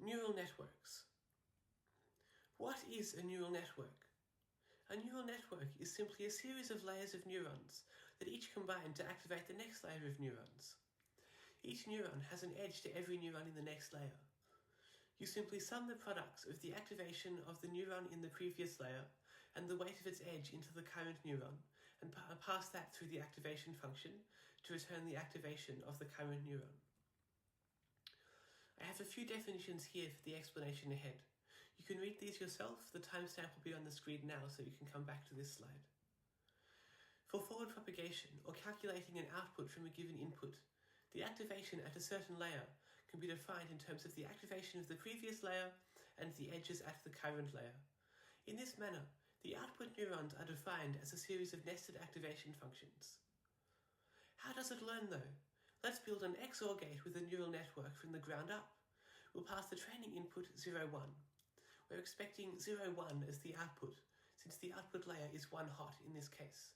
Neural networks. What is a neural network? A neural network is simply a series of layers of neurons that each combine to activate the next layer of neurons. Each neuron has an edge to every neuron in the next layer. You simply sum the products of the activation of the neuron in the previous layer and the weight of its edge into the current neuron and pass that through the activation function to return the activation of the current neuron. I have a few definitions here for the explanation ahead. You can read these yourself. The timestamp will be on the screen now, so you can come back to this slide. For forward propagation, or calculating an output from a given input, the activation at a certain layer can be defined in terms of the activation of the previous layer and the edges at the current layer. In this manner, the output neurons are defined as a series of nested activation functions. How does it learn though? Let's build an XOR gate with a neural network from the ground up. We'll pass the training input 0, 1. We're expecting 0, 1 as the output, since the output layer is 1 hot in this case.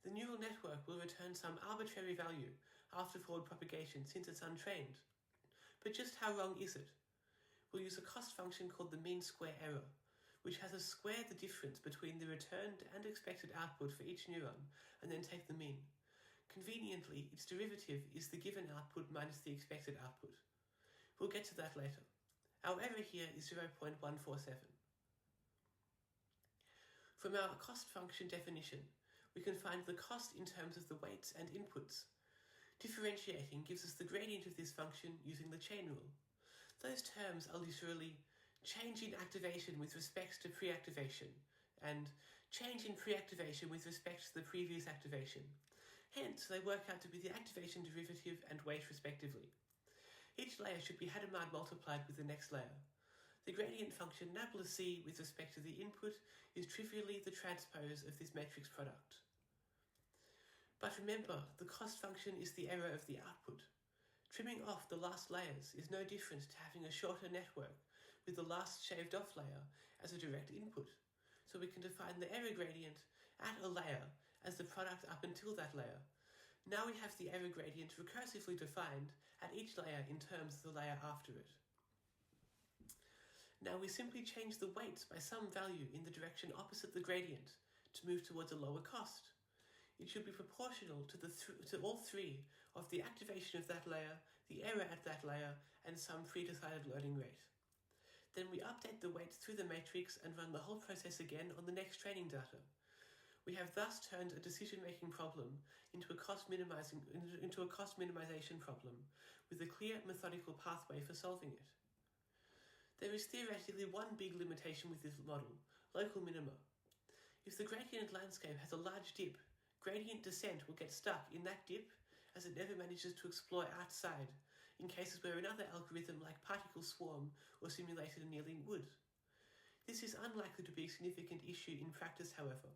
The neural network will return some arbitrary value after forward propagation since it's untrained. But just how wrong is it? We'll use a cost function called the mean square error, which has us square the difference between the returned and expected output for each neuron, and then take the mean. Conveniently, its derivative is the given output minus the expected output. We'll get to that later. Our error here is 0.147. From our cost function definition, we can find the cost in terms of the weights and inputs. Differentiating gives us the gradient of this function using the chain rule. Those terms are literally change in activation with respect to pre-activation and change in pre-activation with respect to the previous activation. Hence, they work out to be the activation derivative and weight respectively. Each layer should be Hadamard multiplied with the next layer. The gradient function nabla-c with respect to the input is trivially the transpose of this matrix product. But remember, the cost function is the error of the output. Trimming off the last layers is no different to having a shorter network with the last shaved off layer as a direct input. So we can define the error gradient at a layer as the product up until that layer. Now we have the error gradient recursively defined at each layer in terms of the layer after it. Now we simply change the weights by some value in the direction opposite the gradient to move towards a lower cost. It should be proportional to all three of the activation of that layer, the error at that layer, and some pre-decided learning rate. Then we update the weights through the matrix and run the whole process again on the next training data. We have thus turned a decision-making problem into a cost minimization problem with a clear methodical pathway for solving it. There is theoretically one big limitation with this model, local minima. If the gradient landscape has a large dip, gradient descent will get stuck in that dip as it never manages to explore outside, in cases where another algorithm like particle swarm or simulated annealing would. This is unlikely to be a significant issue in practice, however,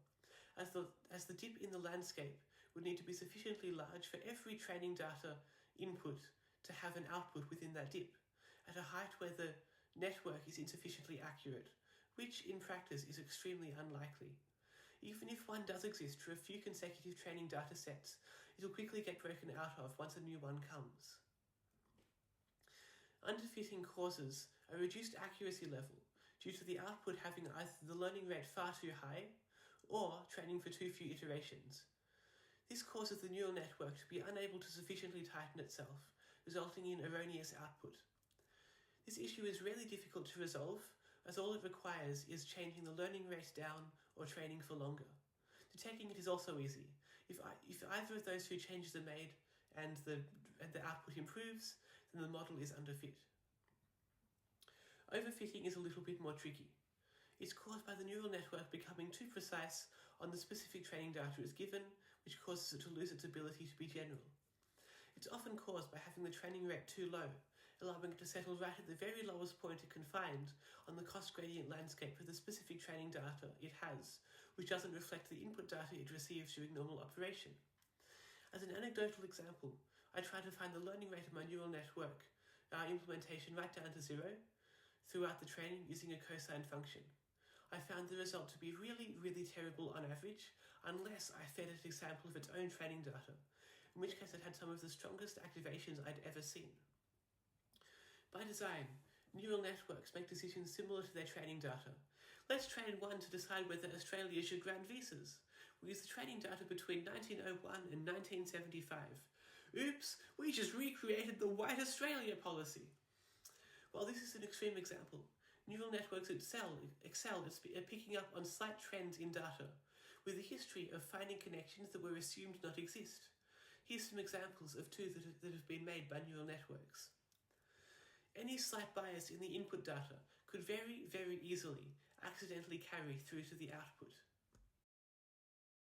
as the dip in the landscape would need to be sufficiently large for every training data input to have an output within that dip, at a height where the network is insufficiently accurate, which in practice is extremely unlikely. Even if one does exist for a few consecutive training data sets, it will quickly get broken out of once a new one comes. Underfitting causes a reduced accuracy level due to the output having either the learning rate far too high or training for too few iterations. This causes the neural network to be unable to sufficiently tighten itself, resulting in erroneous output. This issue is really difficult to resolve, as all it requires is changing the learning rate down or training for longer. Detecting it is also easy. If either of those two changes are made and the output improves, then the model is underfit. Overfitting is a little bit more tricky. It's caused by the neural network becoming too precise on the specific training data it's given, which causes it to lose its ability to be general. It's often caused by having the training rate too low, allowing it to settle right at the very lowest point it can find on the cost gradient landscape for the specific training data it has, which doesn't reflect the input data it receives during normal operation. As an anecdotal example, I tried to find the learning rate of my neural network implementation right down to 0 throughout the training using a cosine function. I found the result to be really, really terrible on average, unless I fed it a sample of its own training data, in which case it had some of the strongest activations I'd ever seen. By design, neural networks make decisions similar to their training data. Let's train one to decide whether Australia should grant visas. We use the training data between 1901 and 1975. Oops, we just recreated the White Australia policy. While this is an extreme example, neural networks excel at picking up on slight trends in data, with a history of finding connections that were assumed not exist. Here's some examples of two that have been made by neural networks. Any slight bias in the input data could very, very easily accidentally carry through to the output.